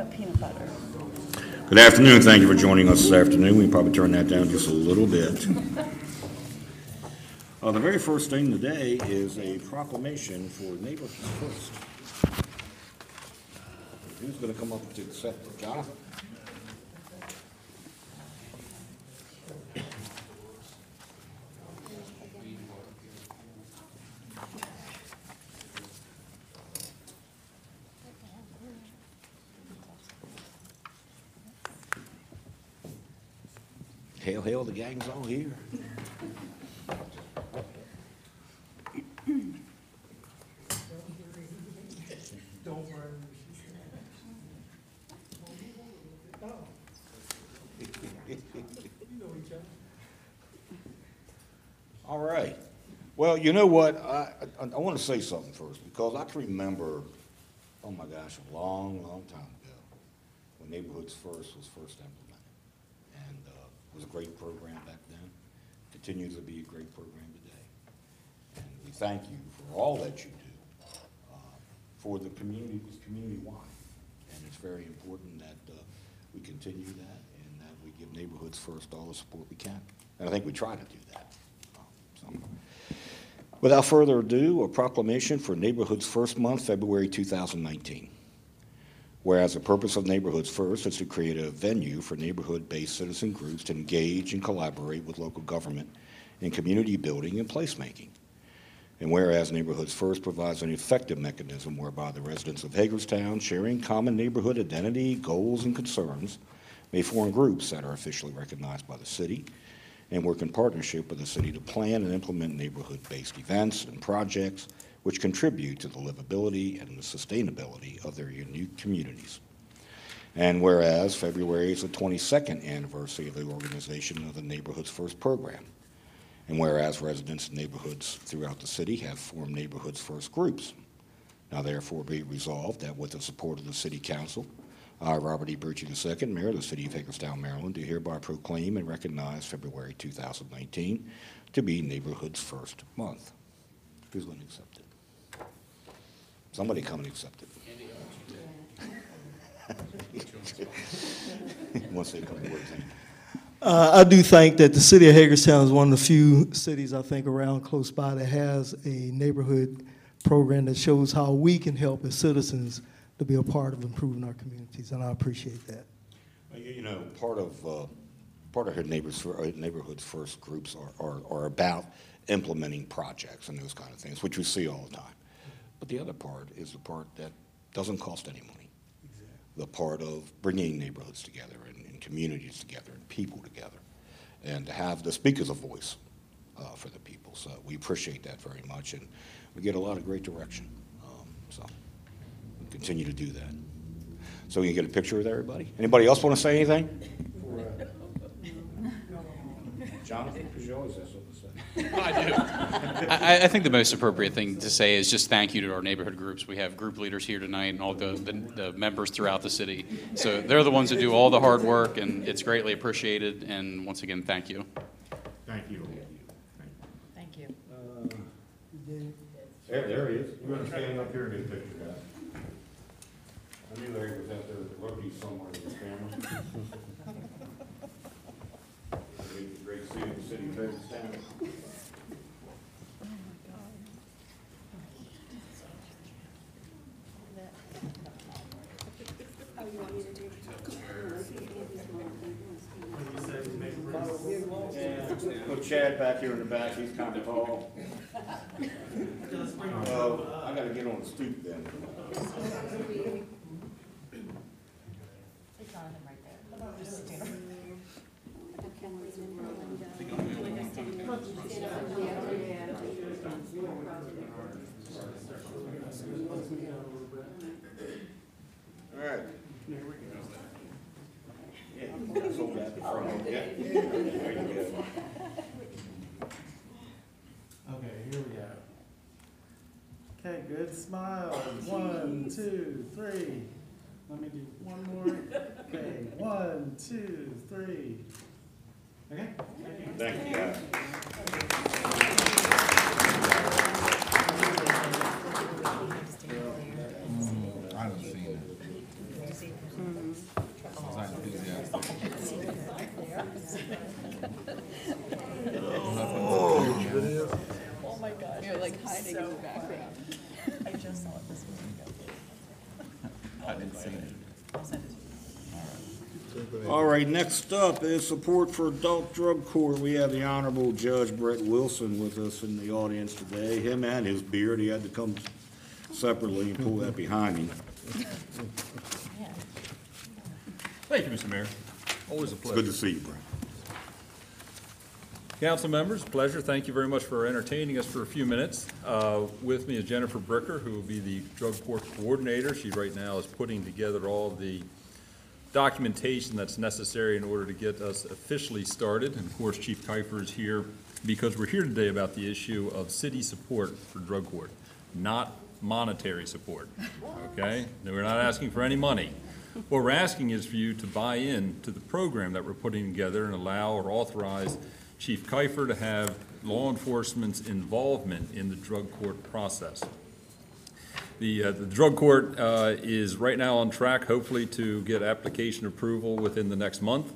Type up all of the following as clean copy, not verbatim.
peanut butter. Good afternoon. Thank you for joining us this afternoon. We can probably turn that down just a little bit. The very first thing today is a proclamation for Neighborhoods First. Who's going to come up to accept it? Jonathan? Hail, hail, the gang's all here. All right. Well, you know what? I want to say something first because I can remember, oh my gosh, a long, long time ago when Neighborhoods First was first implemented. And it was a great program back then. Continues to be a great program today. And we thank you for all that you do for the community, it's community-wide. And it's very important that we continue that and that we give Neighborhoods First all the support we can. And I think we try to do that. Without further ado, a proclamation for Neighborhoods First month, February 2019. Whereas the purpose of Neighborhoods First is to create a venue for neighborhood-based citizen groups to engage and collaborate with local government in community building and placemaking. And whereas Neighborhoods First provides an effective mechanism whereby the residents of Hagerstown, sharing common neighborhood identity, goals, and concerns, may form groups that are officially recognized by the city and work in partnership with the city to plan and implement neighborhood-based events and projects which contribute to the livability and the sustainability of their unique communities. And whereas February is the 22nd anniversary of the organization of the Neighborhoods First program, and whereas residents in neighborhoods throughout the city have formed Neighborhoods First groups, now therefore be it resolved that with the support of the City Council, I, Robert E. Birchie II, Mayor of the City of Hagerstown, Maryland, do hereby proclaim and recognize February 2019 to be Neighborhoods First month. Who's going to accept it? Somebody come and accept it. Wants to come to work. I do think that the city of Hagerstown is one of the few cities, I think, around close by that has a neighborhood program that shows how we can help as citizens to be a part of improving our communities, and I appreciate that. You know, part of her Neighborhoods First groups are about implementing projects and those kind of things, which we see all the time. But the other part is the part that doesn't cost any money. Exactly. The part of bringing neighborhoods together and communities together and people together, and to have the speakers a voice for the people. So we appreciate that very much, and we get a lot of great direction. So we'll continue to do that. So we can get a picture with everybody. Anybody else want to say anything? Jonathan, because you always have something to say. I do. I think the most appropriate thing to say is just thank you to our neighborhood groups. We have group leaders here tonight and all the members throughout the city. So they're the ones that do all the hard work, and it's greatly appreciated. And once again, thank you. Thank you. Thank you. There he is. You want to stand up here and get a picture, guys? I knew Larry was out there with the rookies somewhere with his camera. Great to see you in the city of Hagerstown. Put Chad back here in the back, he's kind of tall. Well, I gotta get on the stoop then. All right. Yeah, that's all that front. Yeah. There you go. Okay, here we go. Okay, good. Smile. 1, 2, 3. Let me do one more. Okay, 1, 2, 3. Okay. Thank you, guys. I haven't seen it. They're like hiding in the background. I just saw it this morning. I didn't see it. I'll send it to you. All right, next up is support for adult drug court. We have the Honorable Judge Brett Wilson with us in the audience today. Him and his beard, he had to come separately and pull that behind him. Thank you, Mr. Mayor. Always a It's good pleasure. to see you, Brett. Council members, pleasure. Thank you very much for entertaining us for a few minutes. With me is Jennifer Bricker, who will be the drug court coordinator. She right now is putting together all the documentation that's necessary in order to get us officially started. And of course, Chief Kiefer is here because we're here today about the issue of city support for drug court, not monetary support, okay? No, we're not asking for any money. What we're asking is for you to buy in to the program that we're putting together and allow or authorize Chief Kiefer to have law enforcement's involvement in the drug court process. The drug court is right now on track, hopefully, to get application approval within the next month.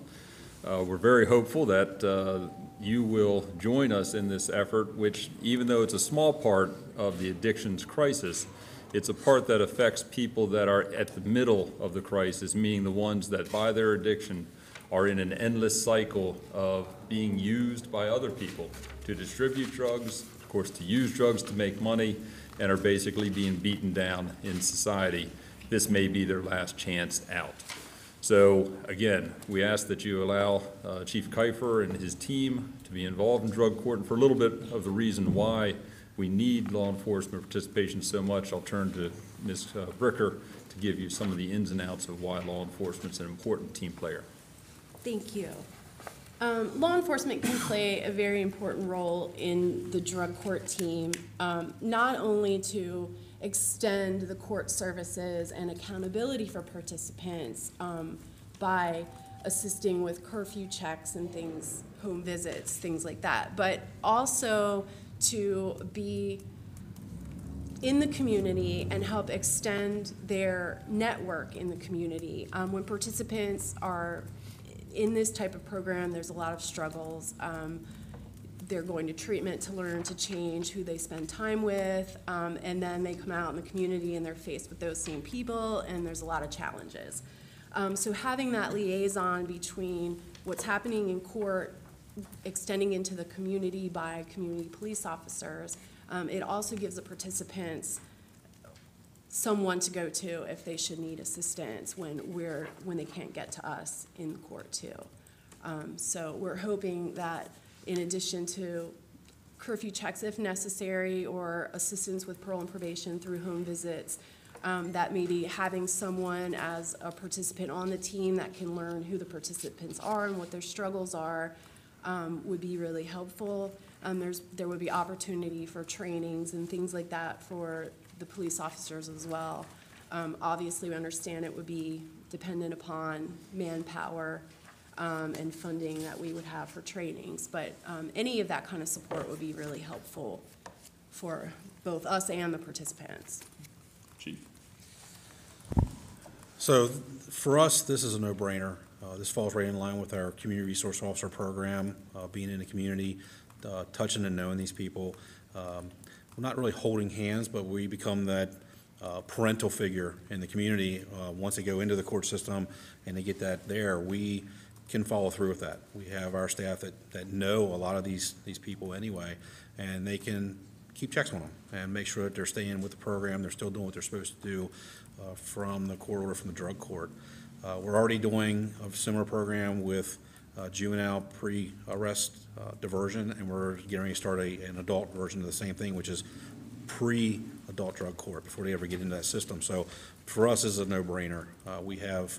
We're very hopeful that you will join us in this effort, which, even though it's a small part of the addictions crisis, it's a part that affects people that are at the middle of the crisis, meaning the ones that, by their addiction, are in an endless cycle of being used by other people to distribute drugs, of course, to use drugs to make money, and are basically being beaten down in society. This may be their last chance out. So, again, we ask that you allow Chief Kiefer and his team to be involved in drug court, and for a little bit of the reason why we need law enforcement participation so much, I'll turn to Ms. Bricker to give you some of the ins and outs of why law enforcement's an important team player. Thank you. Law enforcement can play a very important role in the drug court team, not only to extend the court services and accountability for participants by assisting with curfew checks and things, home visits, things like that, but also to be in the community and help extend their network in the community. When participants are in this type of program, there's a lot of struggles. They're going to treatment to learn to change who they spend time with, and then they come out in the community and they're faced with those same people, and there's a lot of challenges. So having that liaison between what's happening in court, extending into the community by community police officers, it also gives the participants someone to go to if they should need assistance when they can't get to us in court too. So we're hoping that in addition to curfew checks if necessary or assistance with parole and probation through home visits, that maybe having someone as a participant on the team that can learn who the participants are and what their struggles are would be really helpful. There would be opportunity for trainings and things like that for the police officers as well. Obviously, we understand it would be dependent upon manpower and funding that we would have for trainings, but any of that kind of support would be really helpful for both us and the participants. Chief. So for us, this is a no-brainer. This falls right in line with our community resource officer program, being in the community, touching and knowing these people. We're not really holding hands, but we become that parental figure in the community. Once they go into the court system and they get that there, we can follow through with that. We have our staff that know a lot of these people anyway, and they can keep checks on them and make sure that they're staying with the program, they're still doing what they're supposed to do from the court order from the drug court. We're already doing a similar program with juvenile pre-arrest diversion, and we're getting ready to start an adult version of the same thing, which is pre-adult drug court before they ever get into that system. So for us, this is a no-brainer. We have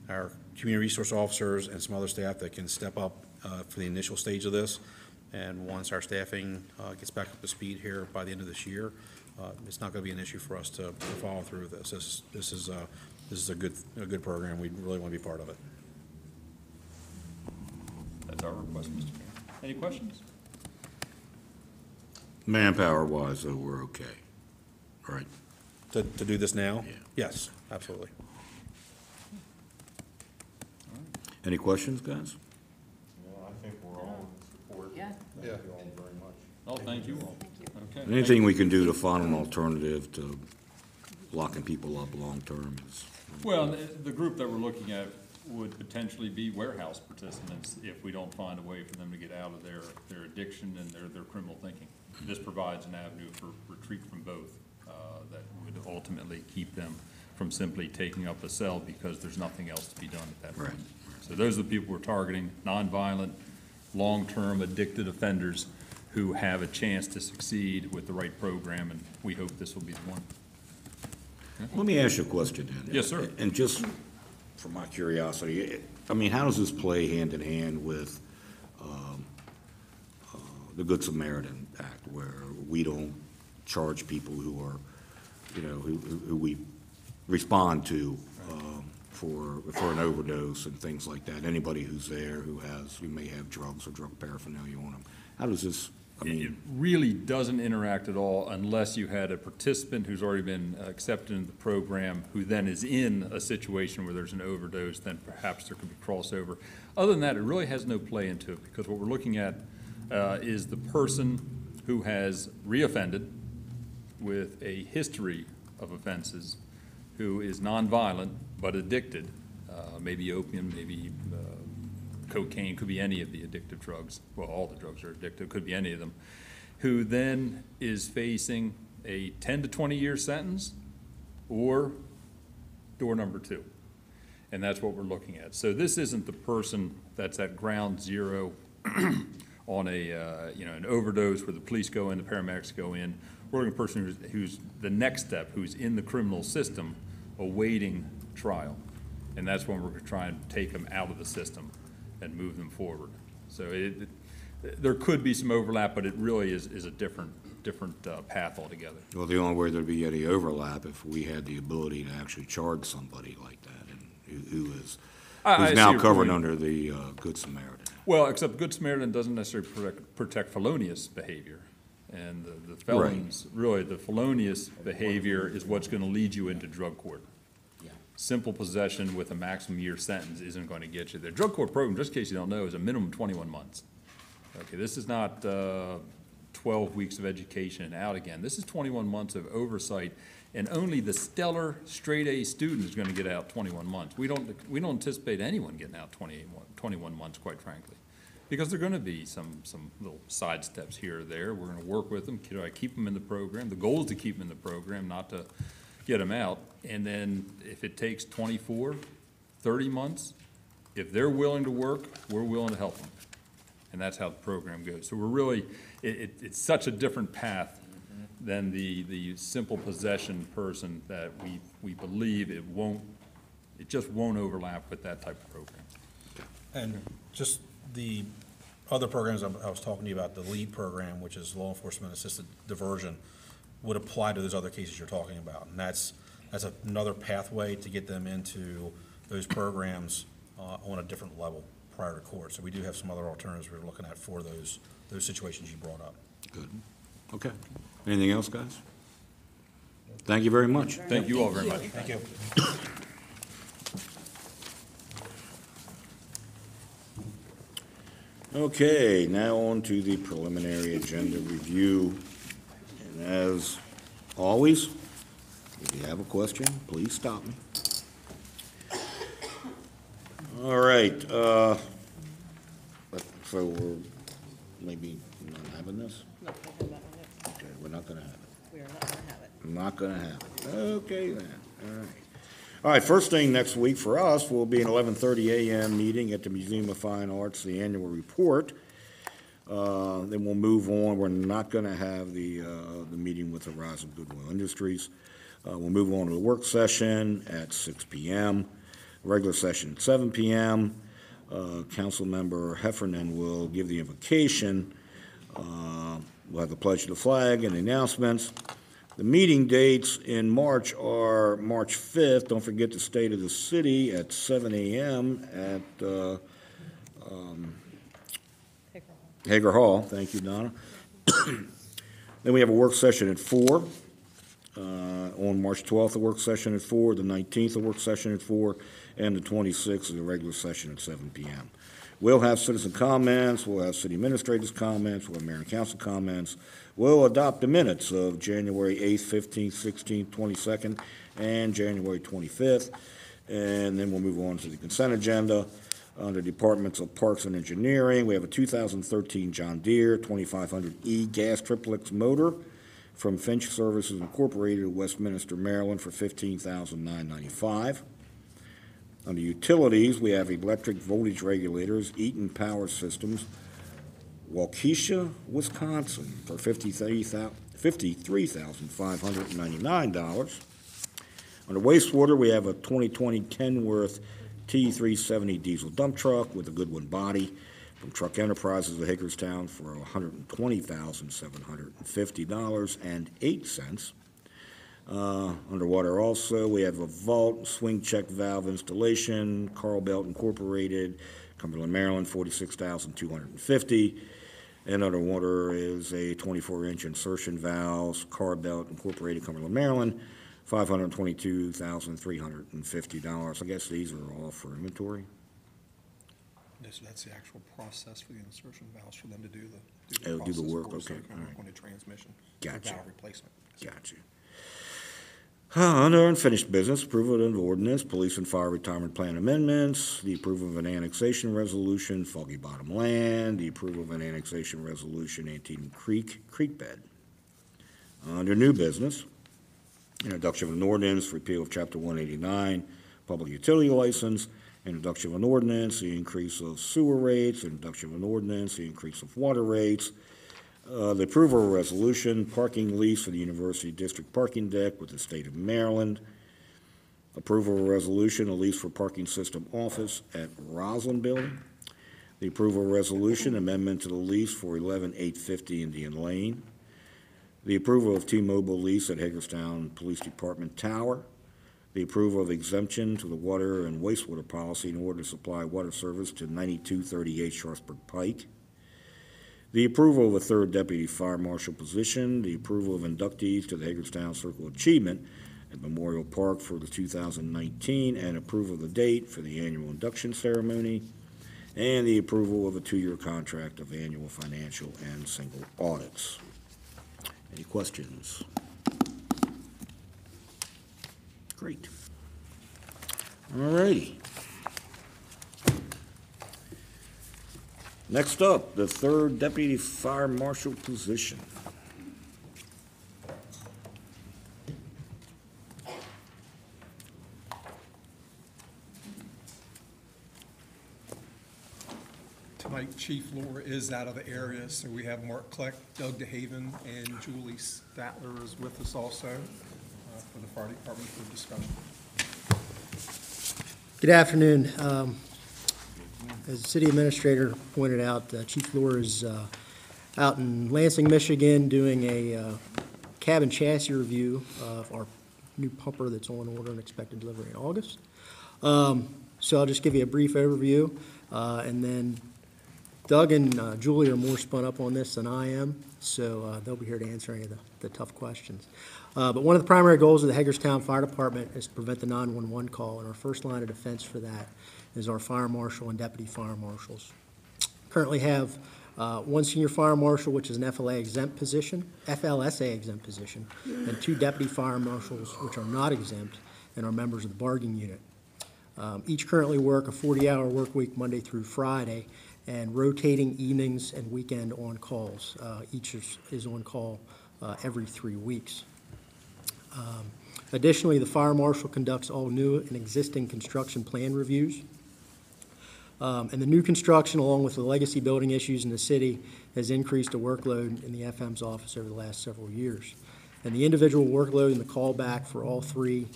our community resource officers and some other staff that can step up for the initial stage of this, and once our staffing gets back up to speed here by the end of this year, it's not going to be an issue for us to follow through with this. This is a good program. We really want to be part of it. That's our request, Mr. Mayor. Any questions? Manpower-wise, though, we're okay, right? To do this now? Yeah. Yes, absolutely. Any questions, guys? No, I think we're all in support. Yeah. Thank you all very much. Oh, thank you all. Thank you. Okay. Anything we can do to find an alternative to locking people up long-term is. Well, the group that we're looking at would potentially be warehouse participants if we don't find a way for them to get out of their addiction and their criminal thinking. This provides an avenue for retreat from both that would ultimately keep them from simply taking up a cell because there's nothing else to be done at that point. Right. So those are the people we're targeting, nonviolent, long-term addicted offenders who have a chance to succeed with the right program, and we hope this will be the one. Let me ask you a question then. Yes, sir. And just for my curiosity, I mean, how does this play hand in hand with the Good Samaritan Act, where we don't charge people who are, you know, who we respond to for an overdose and things like that? Anybody who's there who may have drugs or drug paraphernalia on them. How does this, I It mean, really doesn't interact at all unless you had a participant who's already been accepted into the program, who then is in a situation where there's an overdose, then perhaps there could be crossover. Other than that, it really has no play into it, because what we're looking at is the person who has reoffended with a history of offenses, who is nonviolent but addicted, maybe opium, maybe cocaine, could be any of the addictive drugs. Well, all the drugs are addictive, could be any of them, who then is facing a 10 to 20-year sentence or door number 2. And that's what we're looking at. So this isn't the person that's at ground zero on an overdose where the police go in, the paramedics go in. We're looking at a person who's the next step, who's in the criminal system awaiting trial. And that's when we're going to try and take them out of the system and move them forward. So there could be some overlap, but it really is a different path altogether. well, the only way there'd be any overlap if we had the ability to actually charge somebody like that, and who's I see now your covered point. under the Good Samaritan. Well, except Good Samaritan doesn't necessarily protect felonious behavior. And the felons, really, the felonious behavior is what's going to lead you into drug court. Simple possession with a maximum year sentence isn't going to get you there. Drug court program, just in case you don't know, is a minimum 21 months. Okay, this is not 12 weeks of education and out again. This is 21 months of oversight, and only the stellar straight A student is going to get out 21 months. We don't anticipate anyone getting out 21 months, quite frankly, because there are going to be some little side steps here or there. We're going to work with them, keep them in the program. The goal is to keep them in the program, not to get them out. And then if it takes 24, 30 months, if they're willing to work, we're willing to help them. And that's how the program goes. So we're really, it's such a different path than the simple possession person that we believe it just won't overlap with that type of program. And just the other programs I was talking to you about, the LEAD program, which is law enforcement assisted diversion, would apply to those other cases you're talking about. And that's another pathway to get them into those programs on a different level prior to court. So we do have some other alternatives we're looking at for those situations you brought up. Good. Okay. Anything else, guys? Thank you very much. Thank you all very much. Thank you. Okay, now on to the preliminary agenda review. And as always, if you have a question, please stop me. All right, so we're maybe not having this? No, we'll have that one next. Okay, we're not gonna have it. We are not gonna have it. I'm not gonna have it. Okay then, all right. All right, first thing next week for us will be an 11:30 a.m. meeting at the Museum of Fine Arts, the annual report. Then we'll move on. We're not gonna have the meeting with Horizon Goodwill Industries. We'll move on to the work session at 6 p.m., regular session at 7 p.m. Councilmember Heffernan will give the invocation. We'll have the pledge of the flag and the announcements. The meeting dates in March are March 5th. Don't forget the State of the City at 7 a.m. at Hager Hall. Thank you, Donna. Then we have a work session at 4. On March 12th, a work session at 4. The 19th, a work session at 4. And the 26th is a regular session at 7 p.m. We'll have citizen comments, we'll have city administrators' comments, we'll have mayor and council comments. We'll adopt the minutes of January 8th, 15th, 16th, 22nd, and January 25th. And then we'll move on to the consent agenda. Under Departments of Parks and Engineering, we have a 2013 John Deere 2500E gas triplex motor from Finch Services Incorporated of Westminster, Maryland for $15,995. Under Utilities, we have electric voltage regulators, Eaton Power Systems, Waukesha, Wisconsin for $53,599. Under wastewater, we have a 2020 Kenworth T370 diesel dump truck with a Goodwin body from Truck Enterprises of Hagerstown for $120,750.08. Underwater also, we have a vault swing check valve installation, Carl Belt Incorporated, Cumberland, Maryland, $46,250. And underwater is a 24-inch insertion valve, Carl Belt Incorporated, Cumberland, Maryland, $522,350. I guess these are all for inventory. That's the actual process for the insertion valves for them to do the Oh, do the process work, for it, so okay, it can all work right. on the transmission. Gotcha. Valve replacement. Got you. Under unfinished business, approval of an ordinance, police and fire retirement plan amendments, the approval of an annexation resolution, Foggy Bottom Land, the approval of an annexation resolution, Antietam Creek bed. Under new business, introduction of an ordinance, repeal of Chapter 189, public utility license, introduction of an ordinance, the increase of sewer rates, introduction of an ordinance, the increase of water rates, the approval of a resolution, parking lease for the University District parking deck with the state of Maryland, approval of a resolution, a lease for parking system office at Roslyn Building, the approval of a resolution, amendment to the lease for 11850 Indian Lane, the approval of T-Mobile lease at Hagerstown Police Department Tower, the approval of exemption to the water and wastewater policy in order to supply water service to 9238 Sharpsburg Pike, the approval of a third deputy fire marshal position, the approval of inductees to the Hagerstown Circle Achievement at Memorial Park for the 2019, and approval of the date for the annual induction ceremony, and the approval of a 2-year contract of annual financial and single audits. Any questions? Great. All righty. Next up, the third deputy fire marshal position. Tonight, Chief Laura is out of the area, so we have Mark Kleck, Doug DeHaven, and Julie Statler is with us also for the fire department for discussion. Good afternoon. As the city administrator pointed out, Chief Laura is out in Lansing, Michigan, doing a cabin chassis review of our new pumper that's on order and expected delivery in August. So I'll just give you a brief overview, and then Doug and Julie are more spun up on this than I am, so they'll be here to answer any of the tough questions. But one of the primary goals of the Hagerstown Fire Department is to prevent the 911 call, and our first line of defense for that is our fire marshal and deputy fire marshals. Currently have one senior fire marshal, which is an FLSA exempt position, and 2 deputy fire marshals, which are not exempt and are members of the bargaining unit. Each currently work a 40-hour work week Monday through Friday, and rotating evenings and weekend on calls. Each is on call every 3 weeks. Additionally, the fire marshal conducts all new and existing construction plan reviews. And the new construction, along with the legacy building issues in the city, has increased the workload in the FM's office over the last several years. And the individual workload and the callback for all 3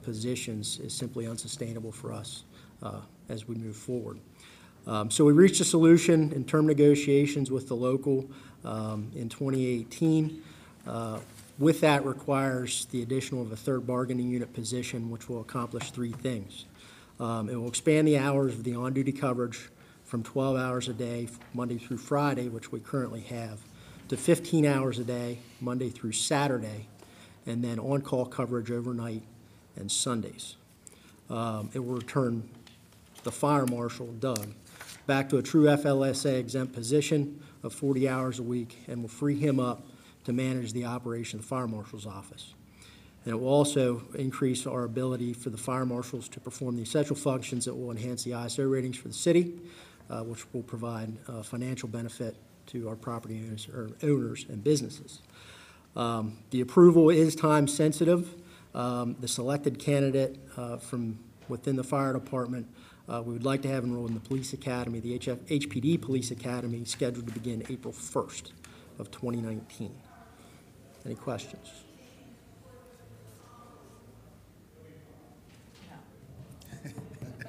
positions is simply unsustainable for us as we move forward. So we reached a solution in term negotiations with the local in 2018. With that requires the addition of a third bargaining unit position, which will accomplish 3 things. It will expand the hours of the on-duty coverage from 12 hours a day, Monday through Friday, which we currently have, to 15 hours a day, Monday through Saturday, and then on-call coverage overnight and Sundays. It will return the fire marshal, Doug, back to a true FLSA exempt position of 40 hours a week and will free him up to manage the operation of the fire marshal's office. And it will also increase our ability for the fire marshals to perform the essential functions that will enhance the ISO ratings for the city, which will provide financial benefit to our property owners and businesses. The approval is time sensitive. The selected candidate from within the fire department, we would like to have enrolled in the police academy, the HPD Police Academy, scheduled to begin April 1st of 2019. Any questions?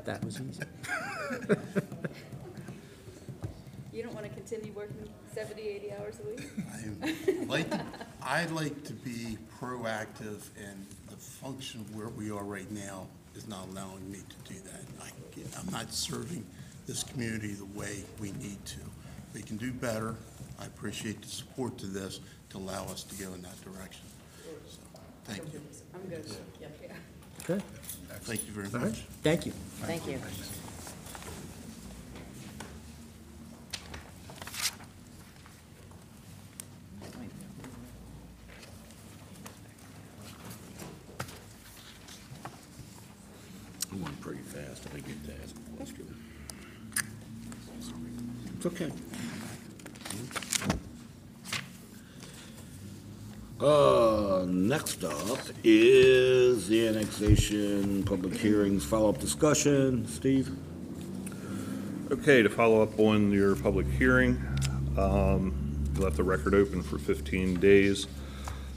That was easy. You don't want to continue working 70, 80 hours a week? I'd like to be proactive, and the function of where we are right now is not allowing me to do that. I'm not serving this community the way we need to. We can do better. I appreciate the support to this to allow us to go in that direction. So, thank you. I'm good. Yeah. Okay. Thank you very All right. much. Thank you. Thank you. I went pretty fast. I think get to ask a question. It's okay. Next up is the annexation, public hearings, follow-up discussion. Steve? Okay, to follow up on your public hearing, you left the record open for 15 days.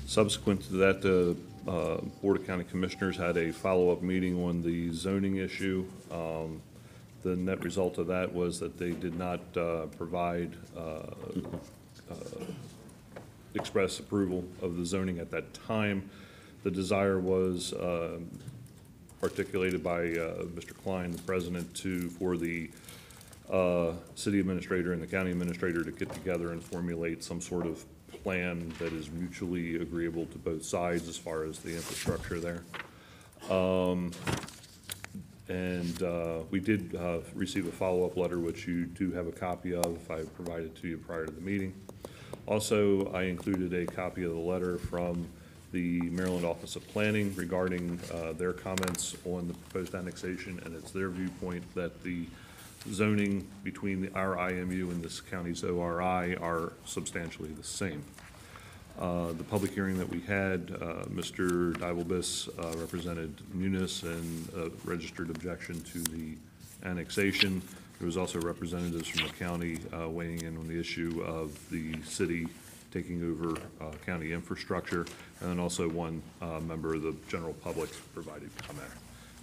Subsequent to that, the Board of County Commissioners had a follow-up meeting on the zoning issue. The net result of that was that they did not provide express approval of the zoning at that time. The desire was articulated by Mr. Klein, the president, for the city administrator and the county administrator to get together and formulate some sort of plan that is mutually agreeable to both sides as far as the infrastructure there. We did receive a follow-up letter, which you do have a copy of. I provided to you prior to the meeting. Also, I included a copy of the letter from the Maryland Office of Planning regarding their comments on the proposed annexation, and it's their viewpoint that the zoning between our IMU and this county's ORI are substantially the same. The public hearing that we had, Mr. Dibelbis represented Munis and registered objection to the annexation. There was also representatives from the county weighing in on the issue of the city taking over county infrastructure, and then also one member of the general public provided comment.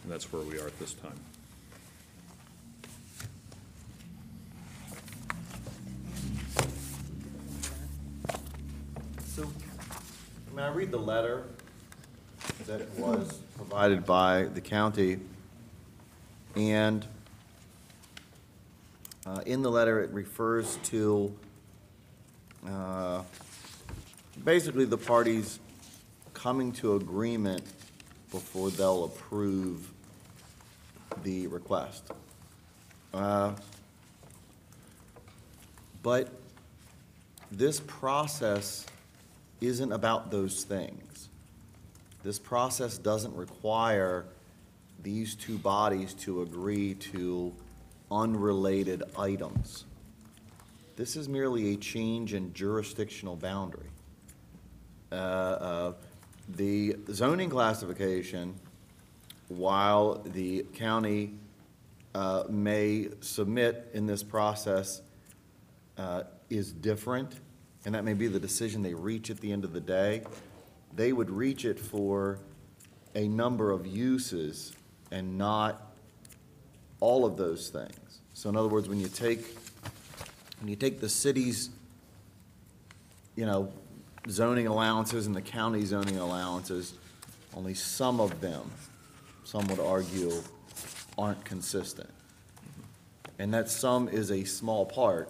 And that's where we are at this time. So, I read the letter that was provided by the county, and in the letter it refers to basically the parties coming to agreement before they'll approve the request. But this process isn't about those things. This process doesn't require these two bodies to agree to unrelated items. This is merely a change in jurisdictional boundary. The zoning classification, while the county may submit in this process, is different, and that may be the decision they reach at the end of the day. They would reach it for a number of uses and not all of those things. So in other words, when you take the city's, zoning allowances and the county zoning allowances, only some of them, some would argue, aren't consistent. And that some is a small part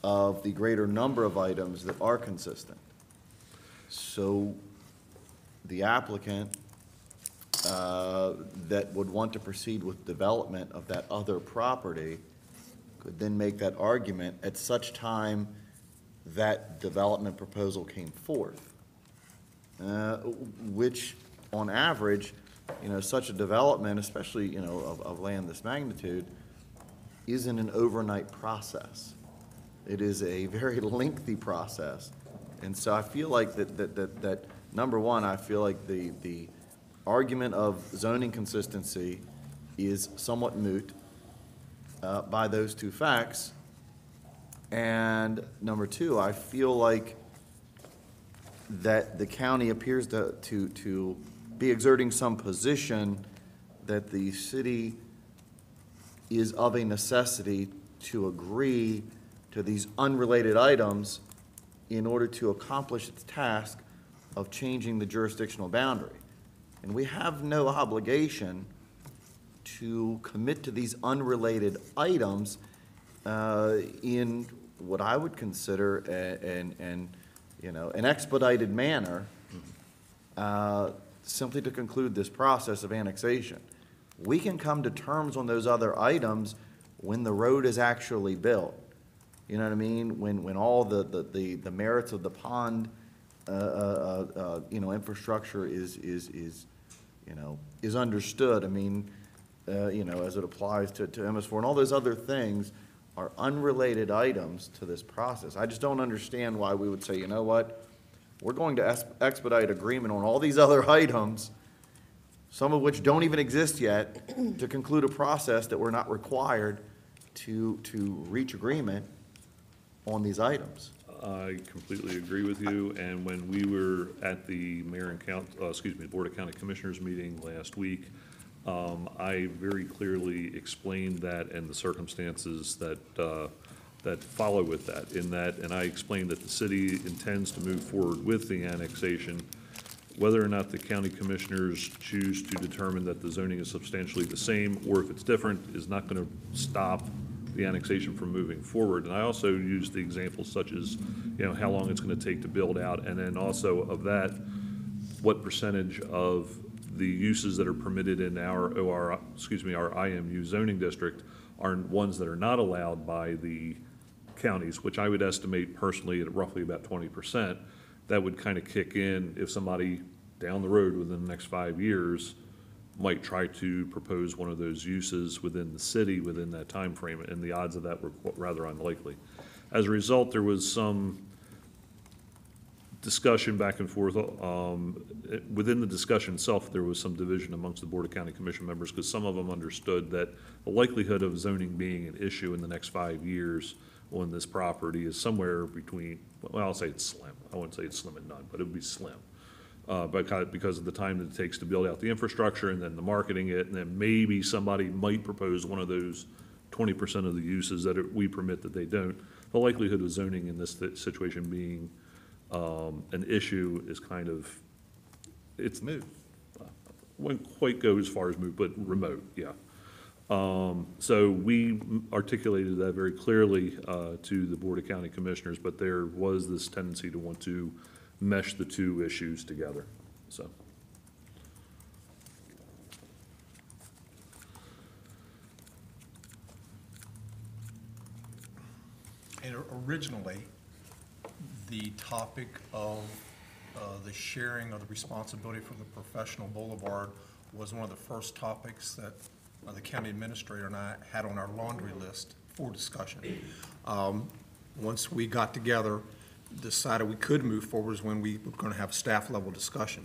of the greater number of items that are consistent. So the applicant that would want to proceed with development of that other property could then make that argument at such time that development proposal came forth, which on average, such a development, especially, of land this magnitude, isn't an overnight process. It is a very lengthy process. And so I feel like that number one, I feel like the argument of zoning consistency is somewhat moot by those two facts. And number two, I feel like that the county appears to be exerting some position that the city is of a necessity to agree to these unrelated items in order to accomplish its task of changing the jurisdictional boundary. And we have no obligation to commit to these unrelated items in what I would consider an expedited manner, simply to conclude this process of annexation. We can come to terms on those other items when the road is actually built. You know what I mean? When all the merits of the pond, infrastructure is understood. I mean, as it applies to MS4 and all those other things are unrelated items to this process. I just don't understand why we would say, you know what, we're going to expedite agreement on all these other items, some of which don't even exist yet, to conclude a process that we're not required to reach agreement on these items. I completely agree with you, and when we were at the Board of County Commissioners meeting last week, I very clearly explained that and the circumstances that follow with that, and I explained that the city intends to move forward with the annexation. Whether or not the county commissioners choose to determine that the zoning is substantially the same, or if it's different, is not going to stop the annexation from moving forward. And I also used the examples such as, how long it's going to take to build out, and then also of that, what percentage of the uses that are permitted in our IMU zoning district are ones that are not allowed by the counties, which I would estimate personally at roughly about 20%. That would kind of kick in if somebody down the road within the next 5 years might try to propose one of those uses within the city within that time frame, and the odds of that were rather unlikely. As a result, there was some discussion back and forth. Within the discussion itself, there was some division amongst the Board of County Commission members, because some of them understood that the likelihood of zoning being an issue in the next 5 years on this property is somewhere between, well, I'll say it's slim. I wouldn't say it's slim and none, but it would be slim. Because of the time that it takes to build out the infrastructure and then the marketing it, and then maybe somebody might propose one of those 20% of the uses that we permit that they don't. The likelihood of zoning in this situation being an issue is kind of, it's moot. Wouldn't quite go as far as moot, but remote, yeah. So we articulated that very clearly to the Board of County Commissioners, but there was this tendency to want to mesh the two issues together, so. And originally, the topic of the sharing of the responsibility for the professional boulevard was one of the first topics that the county administrator and I had on our laundry list for discussion. Once we got together, decided we could move forward is when we were going to have staff level discussion.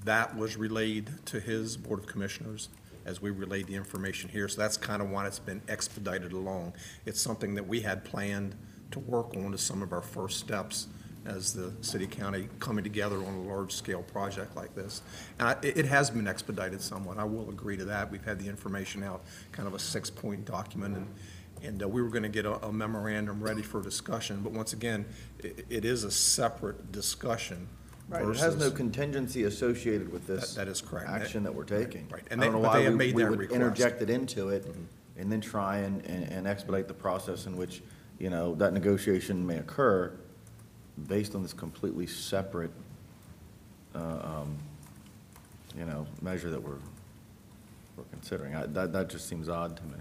That was relayed to his Board of Commissioners as we relayed the information here. So that's kind of why it's been expedited along. It's something that we had planned to work on as some of our first steps as the city county coming together on a large scale project like this. And it has been expedited somewhat. I will agree to that. We've had the information out, kind of a 6-point document, and we were going to get a memorandum ready for discussion. But once again, it is a separate discussion. Right, it has no contingency associated with this. That is correct. Action that we're taking. Right. And I don't know why we would request. interject it into it and then try and expedite the process in which, that negotiation may occur based on this completely separate, measure that we're considering. That just seems odd to me.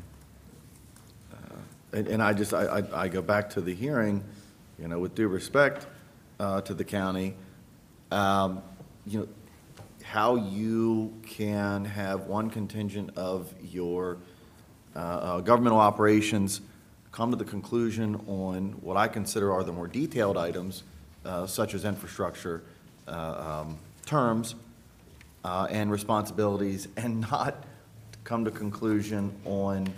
and I go back to the hearing, you know, with due respect to the county, you know, how you can have one contingent of your governmental operations come to the conclusion on what I consider are the more detailed items, such as infrastructure terms and responsibilities, and not come to conclusion on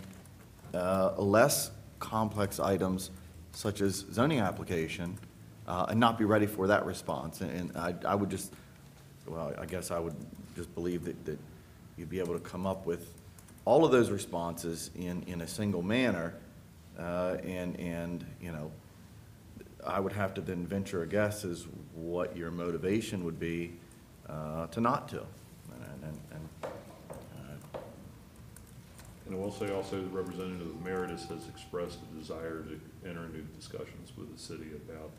less complex items such as zoning application, and not be ready for that response. And I would just, well, I guess I would just believe that you'd be able to come up with all of those responses in a single manner, and, you know, I would have to then venture a guess as what your motivation would be to not to. And I will say also, the representative emeritus has expressed a desire to enter into discussions with the city about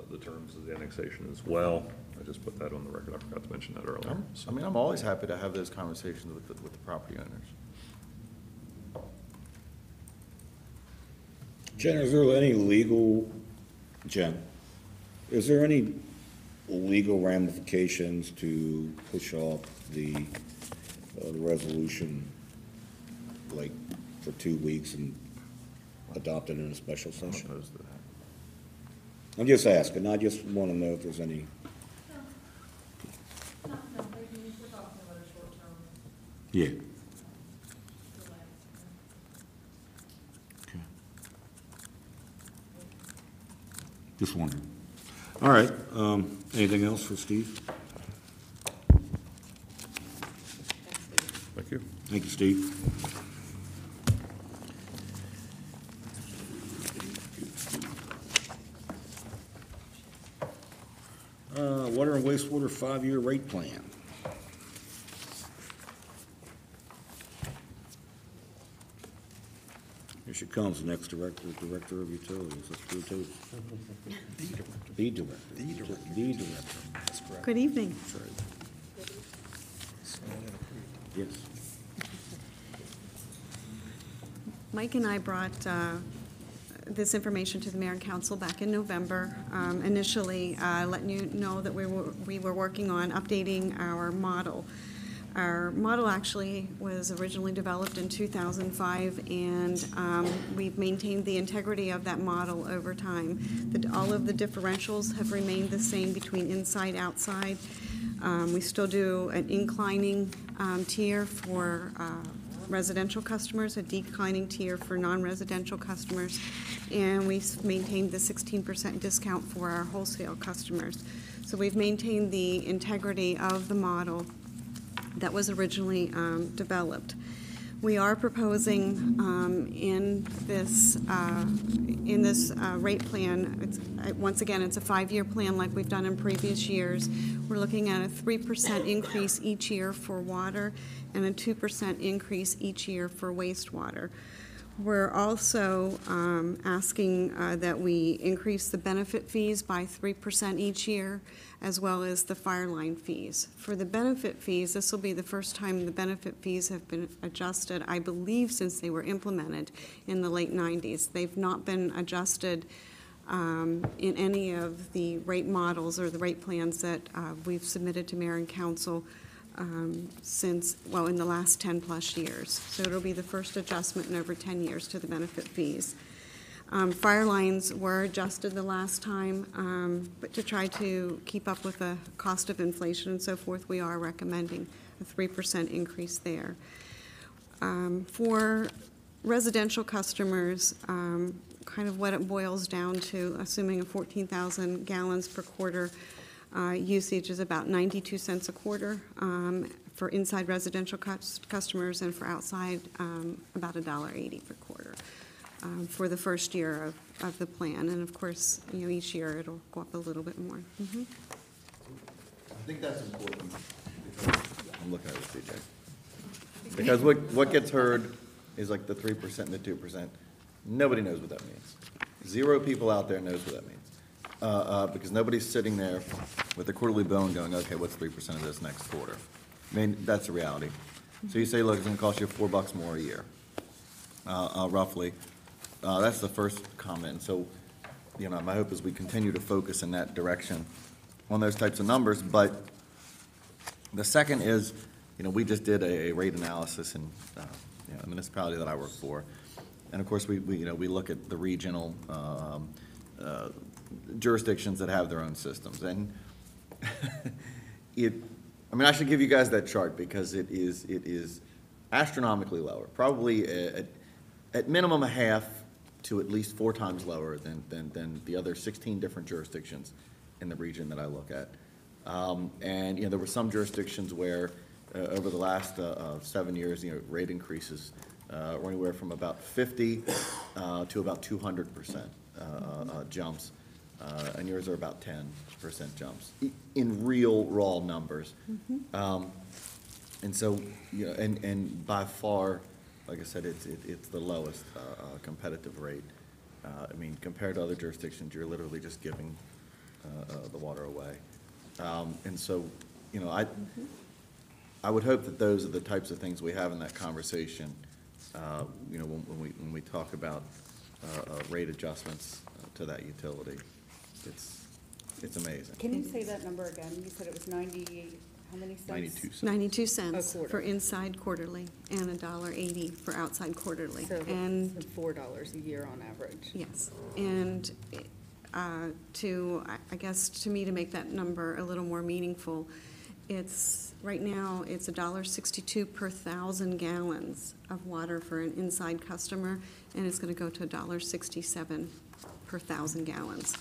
the terms of the annexation as well. I just put that on the record. I forgot to mention that earlier. I mean, I'm always happy to have those conversations with the property owners. Jen, is there any legal, is there any legal ramifications to push off the resolution, like, for 2 weeks and adopt it in a special session? Opposed to that. I'm just asking. I just want to know if there's any. No, we're talking about a short term. Yeah. Okay. Just wondering. All right. Anything else for Steve? Thank you. Thank you, Steve. Water and wastewater 5-year rate plan. Here she comes, the next director of utilities. Let's do it too. The director. That's correct. Good evening. That's right. Yes. Mike and I brought this information to the mayor and council back in November, initially letting you know that we were working on updating our model. Our model actually was originally developed in 2005, and we've maintained the integrity of that model over time. All of the differentials have remained the same between inside, outside. We still do an inclining tier for residential customers, a declining tier for non-residential customers, and we've maintained the 16% discount for our wholesale customers. So we've maintained the integrity of the model that was originally developed. We are proposing in this rate plan, once again, it's a 5-year plan like we've done in previous years. We're looking at a 3% increase each year for water and a 2% increase each year for wastewater. We're also asking that we increase the benefit fees by 3% each year, as well as the fire line fees. For the benefit fees, this will be the first time the benefit fees have been adjusted, I believe, since they were implemented in the late 90s. They've not been adjusted in any of the rate models or the rate plans that we've submitted to mayor and council since, well, in the last 10 plus years. So it'll be the first adjustment in over 10 years to the benefit fees. Fire lines were adjusted the last time, but to try to keep up with the cost of inflation and so forth, we are recommending a 3% increase there. For residential customers, kind of what it boils down to, assuming a 14,000 gallons per quarter usage is about 92 cents a quarter for inside residential customers, and for outside about $1.80 per quarter for the first year of the plan. And of course, you know, each year it'll go up a little bit more. Mm-hmm. I think that's important. I'm looking at it, CJ. Because what gets heard is like the 3% and the 2%. Nobody knows what that means. 0 people out there knows what that means. Because nobody's sitting there with a quarterly bill and going, okay, what's 3% of this next quarter? I mean, that's the reality. So you say, look, it's gonna cost you $4 more a year, roughly. That's the first comment. So, you know, my hope is we continue to focus in that direction on those types of numbers. But the second is, you know, we just did a rate analysis in, you know, the municipality that I work for. And of course, we you know, we look at the regional jurisdictions that have their own systems. And I mean, I should give you guys that chart because it is astronomically lower, probably at minimum a half to at least 4 times lower than the other 16 different jurisdictions in the region that I look at. And, you know, there were some jurisdictions where over the last 7 years, you know, rate increases were anywhere from about 50 to about 200% jumps. And yours are about 10% jumps in real raw numbers. And so, you know, and by far, like I said, it's the lowest competitive rate. I mean, compared to other jurisdictions, you're literally just giving the water away. And so, you know, I would hope that those are the types of things we have in that conversation, you know, when we talk about rate adjustments to that utility. It's amazing. Can you say that number again? You said it was 98, how many cents? 92 cents. 92 cents A quarter. for inside quarterly and $1.80 for outside quarterly. So And $4 a year on average. yes, and I guess, to me, to make that number a little more meaningful, right now, it's $1.62 per 1,000 gallons of water for an inside customer, and it's gonna go to $1.67 per 1,000 gallons.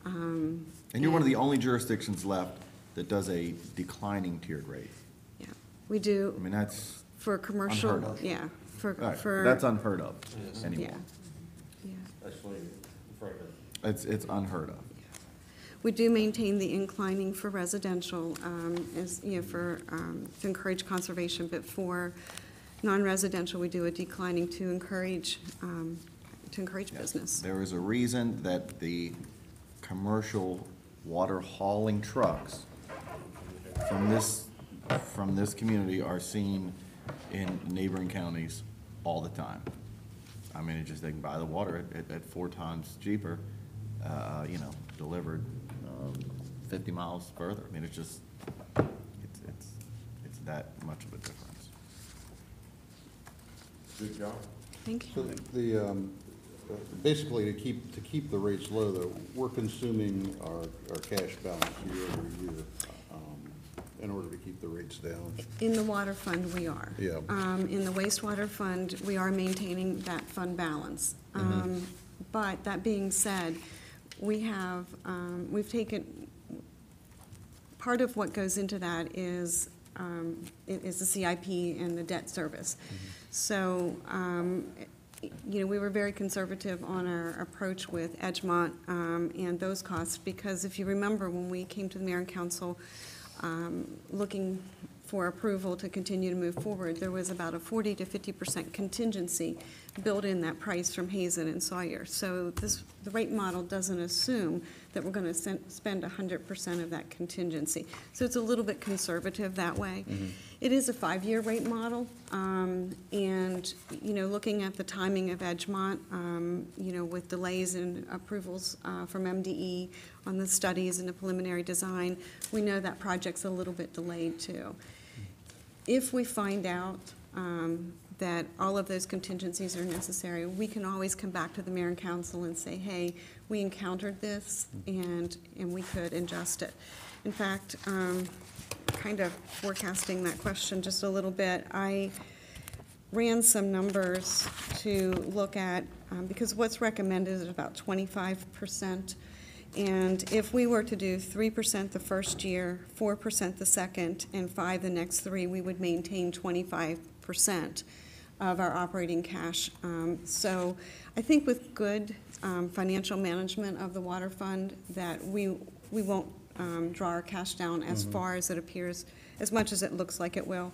And you're one of the only jurisdictions left that does a declining tiered rate. Yeah, we do. I mean, that's For commercial, unheard of. yeah, All right, for. that's unheard of anymore. Yeah. It's unheard of. We do maintain the inclining for residential, as, you know, to encourage conservation, but for non-residential, we do a declining to encourage business. There is a reason that the commercial water hauling trucks from this community are seen in neighboring counties all the time. I mean, they can buy the water at 4 times cheaper, you know, delivered 50 miles further. I mean, it's that much of a difference. Good job. Thank you. So basically, to keep the rates low, though, we're consuming our cash balance year over year in order to keep the rates down. In the water fund, we are. Yeah. In the wastewater fund, we are maintaining that fund balance. But that being said, we've taken, part of what goes into that is the CIP and the debt service. So, you know, we were very conservative on our approach with Edgemont and those costs, because if you remember, when we came to the mayor and council looking for approval to continue to move forward, there was about a 40 to 50% contingency built in that price from Hazen and Sawyer. So the rate model doesn't assume that we're going to spend 100% of that contingency. So it's a little bit conservative that way. It is a 5-year rate model, and, you know, looking at the timing of Edgemont, you know, with delays in approvals from MDE on the studies and the preliminary design, we know that project's a little bit delayed too. If we find out that all of those contingencies are necessary, we can always come back to the mayor and council and say, hey, we encountered this and we could adjust it. In fact, kind of forecasting that question just a little bit, I ran some numbers to look at, because what's recommended is about 25%. And if we were to do 3% the first year, 4% the second, and 5% the next 3, we would maintain 25% of our operating cash. So I think with good financial management of the water fund, that we won't draw our cash down as far as it appears, as much as it looks like it will.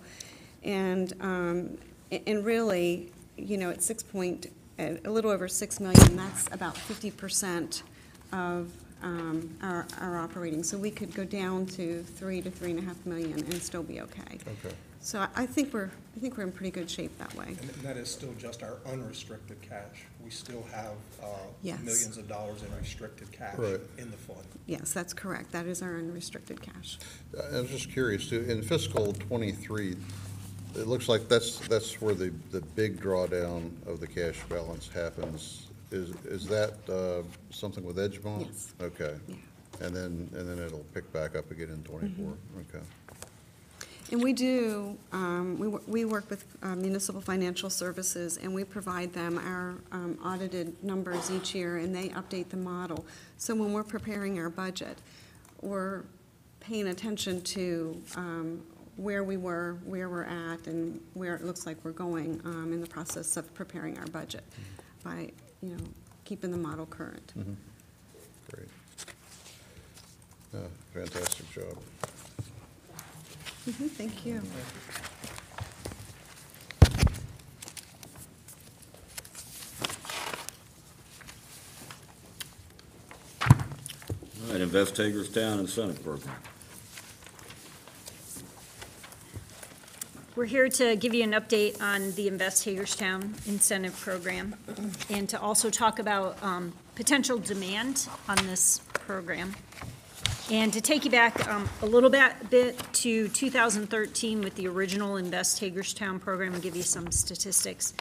And really, you know, at a little over $6 million, that's about 50% of our operating. So we could go down to 3 to 3.5 million and still be okay. So I think we're in pretty good shape that way. And that is still just our unrestricted cash. We still have Yes. millions of dollars in restricted cash Right. in the fund. Yes, that's correct. That is our unrestricted cash. I was just curious, too, in fiscal '23, it looks like that's where the big drawdown of the cash balance happens. Is that something with Edgemont? Yes. Okay. Yeah. And then it'll pick back up again in '24? Okay. And we do, we work with Municipal Financial Services, and we provide them our audited numbers each year, and they update the model. So when we're preparing our budget, we're paying attention to where we were, where we're at, and where it looks like we're going in the process of preparing our budget by, keeping the model current. Great. Fantastic job. Thank you. All right, Invest Hagerstown Incentive Program. We're here to give you an update on the Invest Hagerstown Incentive Program and to also talk about potential demand on this program. And to take you back a little bit to 2013 with the original Invest Hagerstown program and give you some statistics.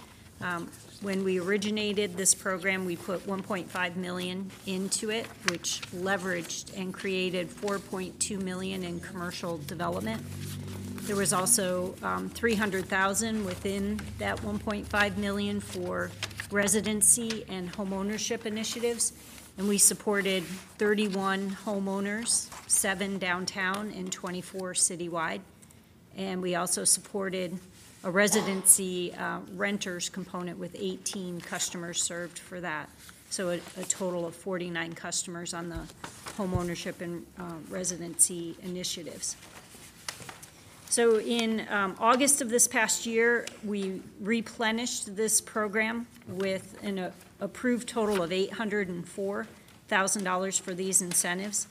When we originated this program, we put $1.5 million into it, which leveraged and created $4.2 million in commercial development. There was also $300,000 within that $1.5 million for residency and homeownership initiatives. And we supported 31 homeowners, 7 downtown and 24 citywide. And we also supported a residency renters component with 18 customers served for that. So a total of 49 customers on the homeownership and residency initiatives. So in August of this past year, we replenished this program with an approved total of $804,000 for these incentives.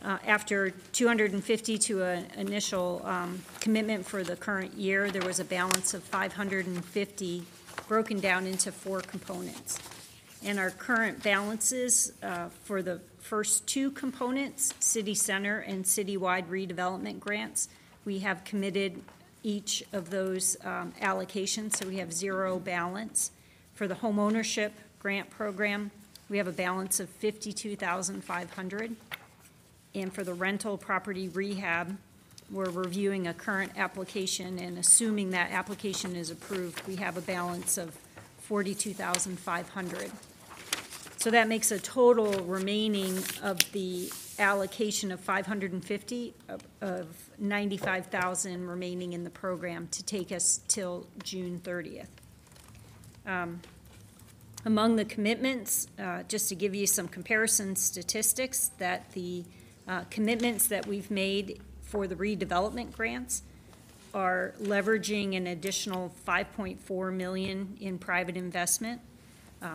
After $250,000 to an initial commitment for the current year, there was a balance of $550,000 broken down into 4 components. And our current balances for the first 2 components, city center and citywide redevelopment grants, we have committed each of those allocations, so we have 0 balance. For the homeownership grant program, we have a balance of $52,500. And for the rental property rehab, we're reviewing a current application, and assuming that application is approved, we have a balance of $42,500. So that makes a total remaining of the allocation of $550 of $95,000 remaining in the program to take us till June 30th. Among the commitments, just to give you some comparison statistics, that the commitments that we've made for the redevelopment grants are leveraging an additional $5.4 million in private investment,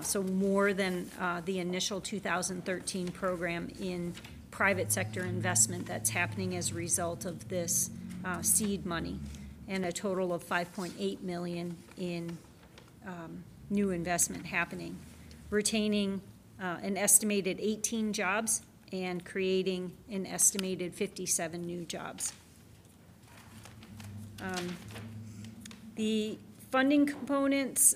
so more than the initial 2013 program in private sector investment that's happening as a result of this seed money, and a total of $5.8 million in new investment happening, retaining an estimated 18 jobs and creating an estimated 57 new jobs. The funding components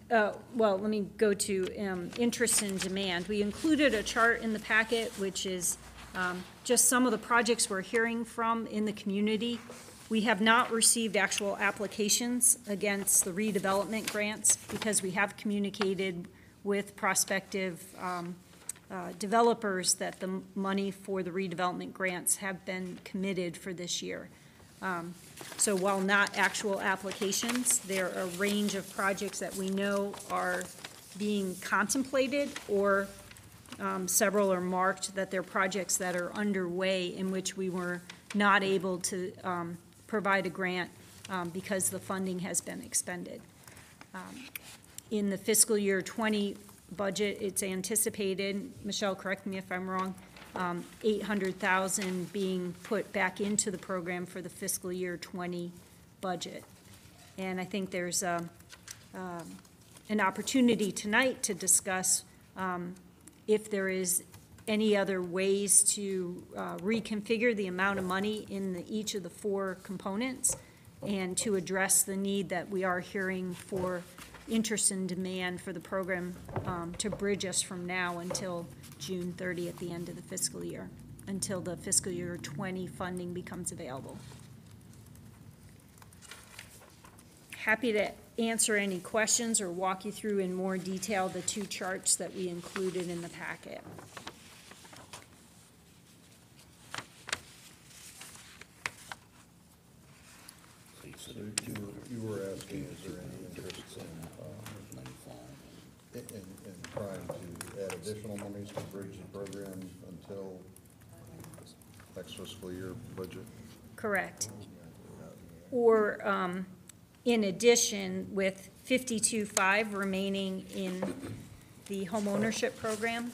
well, let me go to interest and demand. We included a chart in the packet, which is just some of the projects we're hearing from in the community. We have not received actual applications against the redevelopment grants because we have communicated with prospective developers that the money for the redevelopment grants have been committed for this year. So while not actual applications, there are a range of projects that we know are being contemplated, or several are marked that they're projects that are underway in which we were not able to provide a grant because the funding has been expended. In the fiscal year 20 budget, it's anticipated, Michelle, correct me if I'm wrong, $800,000 being put back into the program for the fiscal year '20 budget. And I think there's an opportunity tonight to discuss if there is any other ways to reconfigure the amount of money in each of the four components and to address the need that we are hearing for interest and demand for the program to bridge us from now until June 30 at the end of the fiscal year, until the fiscal year '20 funding becomes available. Happy to answer any questions or walk you through in more detail the two charts that we included in the packet. So you were asking, is there any interest in trying to add additional monies to bridge the program until next fiscal year budget? Correct. Or in addition, with 52.5 remaining in the homeownership program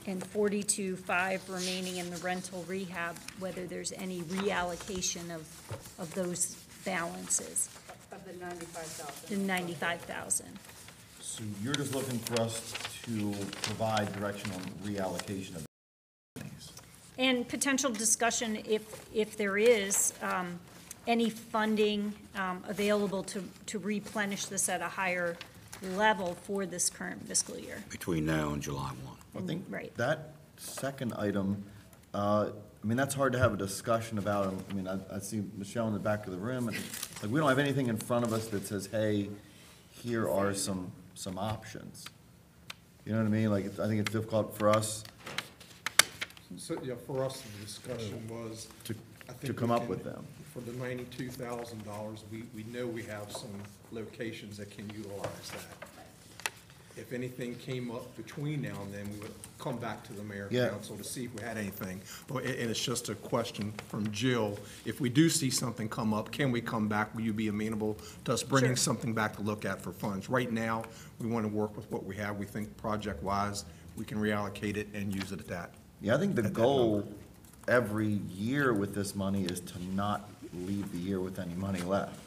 and 42.5 remaining in the rental rehab, whether there's any reallocation of those balances. Of the 95,000. The 95,000. So you're just looking for us to provide direction on reallocation of monies? And potential discussion if there is any funding available to replenish this at a higher level for this current fiscal year. Between now and July 1. I think Right. that second item, I mean, that's hard to have a discussion about. I mean, I see Michelle in the back of the room, and like, we don't have anything in front of us that says, hey, here are some options. You know what I mean? Like, I think it's difficult for us So, yeah, for us, the discussion was. I think to come we up can- with them. For the $92,000, we know we have some locations that can utilize that. If anything came up between now and then, we would come back to the mayor and Yeah. council to see if we had anything. But, and it's just a question from Jill, if we do see something come up, can we come back? Will you be amenable to us bringing Sure. something back to look at for funds? Right now, we want to work with what we have. We think project-wise, we can reallocate it and use it at that. Yeah, I think the at that goal number. every year with this money is to not leave the year with any money left.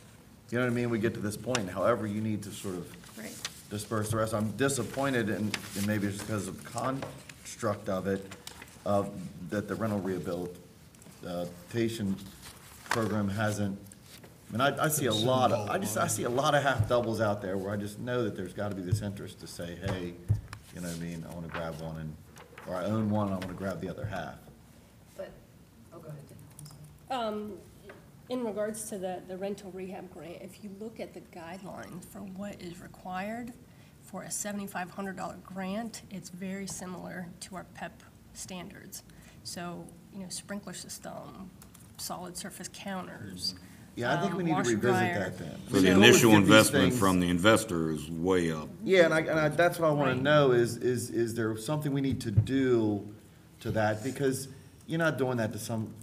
You know what I mean? We get to this point, however you need to sort of Right. disperse the rest. I'm disappointed, and maybe it's because of construct of it, that the rental rehabilitation program hasn't, I mean, I see a lot of, I see a lot of half doubles out there where I just know that there's gotta be this interest to say, hey, you know what I mean, I wanna grab one, or I own one, I wanna grab the other half. But, oh, go ahead. In regards to the rental rehab grant, if you look at the guidelines for what is required for a $7,500 grant, it's very similar to our PEP standards. So, sprinkler system, solid surface counters. Yeah, I think we need to washer, revisit dryer. that then. So the We always initial get these investment things- from the investor is way up. Yeah, and that's what I want Right. to know is there something we need to do to that? Because you're not doing that to some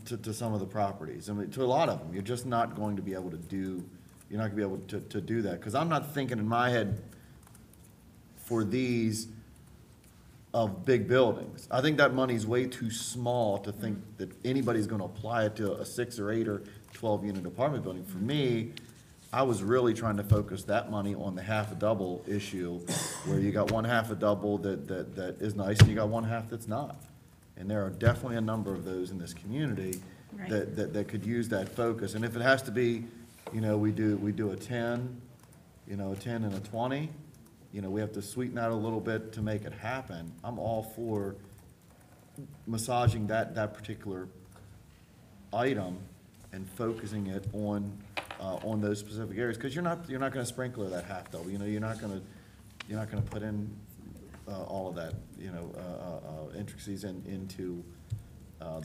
of the properties. I mean, to a lot of them, you're just not going to be able to do, you're not going to be able to do that. Because I'm not thinking in my head for these of big buildings. I think that money's way too small to think that anybody's going to apply it to a 6 or 8 or 12 unit apartment building. For me, I was really trying to focus that money on the half a double issue, where you got one half a double that is nice, and you got one half that's not. And there are definitely a number of those in this community Right. that could use that focus. And if it has to be, we do a 10, a 10 and a 20, we have to sweeten that a little bit to make it happen. I'm all for massaging that particular item and focusing it on those specific areas, because you're not gonna sprinkler that half double, you're not gonna put in all of that, intricacies into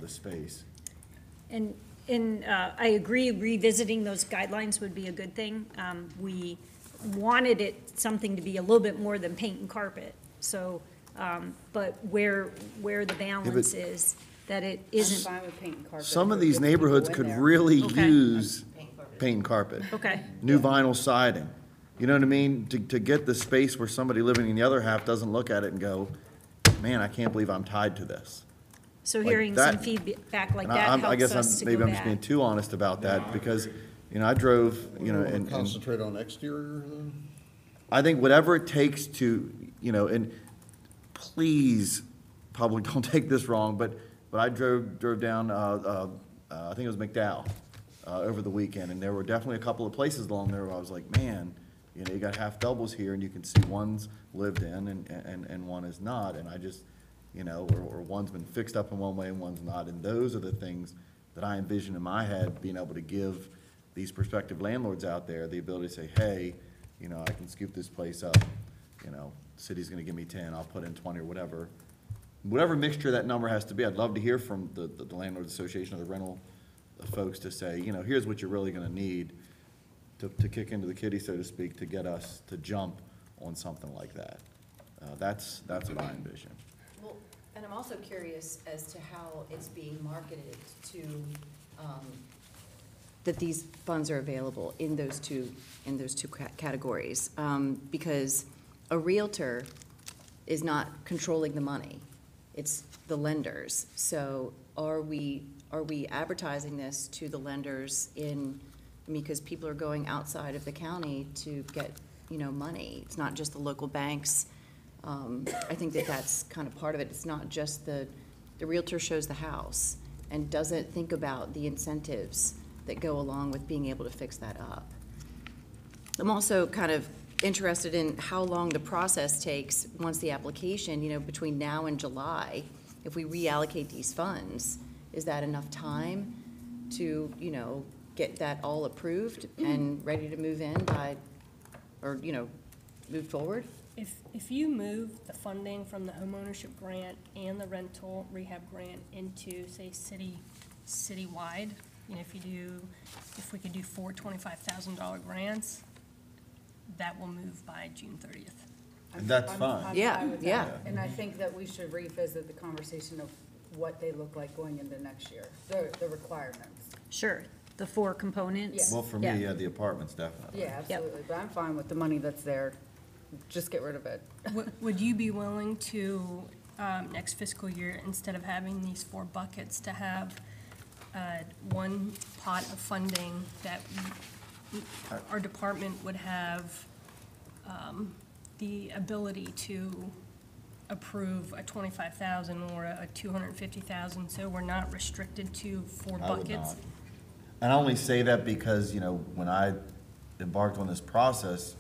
the space. And I agree, revisiting those guidelines would be a good thing. We wanted it something to be a little bit more than paint and carpet, so, but where the balance is, that it I'm isn't. fine with paint and carpet. Some of If these people neighborhoods in could there. really Okay. use paint and carpet. Okay, New vinyl siding. You know what I mean? To get the space where somebody living in the other half doesn't look at it and go, man, I can't believe I'm tied to this. So like hearing that- some feedback like and that I helps guess us to go maybe I'm just being back. too honest about that, because, you know, I drove, you know, and Concentrate on exterior, then? I think whatever it takes to, you know, and please, public, don't take this wrong, but I drove down, I think it was McDowell, over the weekend, and there were definitely a couple of places along there where I was like, man, you know, you got half doubles here, and you can see one's lived in and one is not, and I just, you know, or one's been fixed up in one way and one's not, and those are the things that I envision in my head, being able to give these prospective landlords out there the ability to say, hey, you know, I can scoop this place up, you know, city's gonna give me 10, I'll put in 20 or whatever. Whatever mixture that number has to be, I'd love to hear from the Landlords Association or the rental folks to say, you know, here's what you're really gonna need to kick into the kitty, so to speak, to get us to jump on something like that. That's what I envision. Well, and I'm also curious as to how it's being marketed to, that these funds are available in those two categories. Because a realtor is not controlling the money, it's the lenders. So are we advertising this to the lenders because people are going outside of the county to get, you know, money? It's not just the local banks. I think that's kind of part of it. It's not just the realtor shows the house and doesn't think about the incentives that go along with being able to fix that up. I'm also kind of interested in how long the process takes once the application, you know, between now and July. If we reallocate these funds, is that enough time to, you know, get that all approved and ready to move in or, you know, move forward? If you move the funding from the homeownership grant and the rental rehab grant into, say, citywide, you know, if we could do 4 $25,000 grants, that will move by June 30th. And that's I'm fine. fine Yeah, with yeah. that. And I think that we should revisit the conversation of what they look like going into next year, the requirements. Sure, the 4 components. Well, for me, yeah, the apartments definitely. Yeah, absolutely, but I'm fine with the money that's there, just get rid of it. Would you be willing to, next fiscal year, instead of having these 4 buckets, to have one pot of funding that our department would have the ability to approve a 25,000 or a 250,000, so we're not restricted to 4 I would buckets? not. And I only say that because, you know, when I embarked on this process,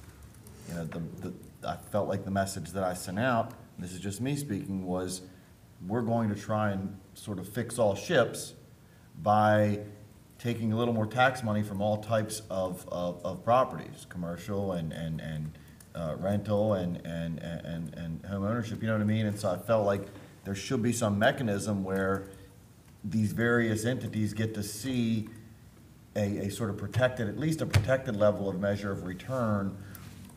you know, I felt like the message that I sent out, and this is just me speaking, was we're going to try and sort of fix all ships by taking a little more tax money from all types of properties, commercial and rental and home ownership, you know what I mean? And so I felt like there should be some mechanism where these various entities get to see a sort of protected, at least a protected level of measure of return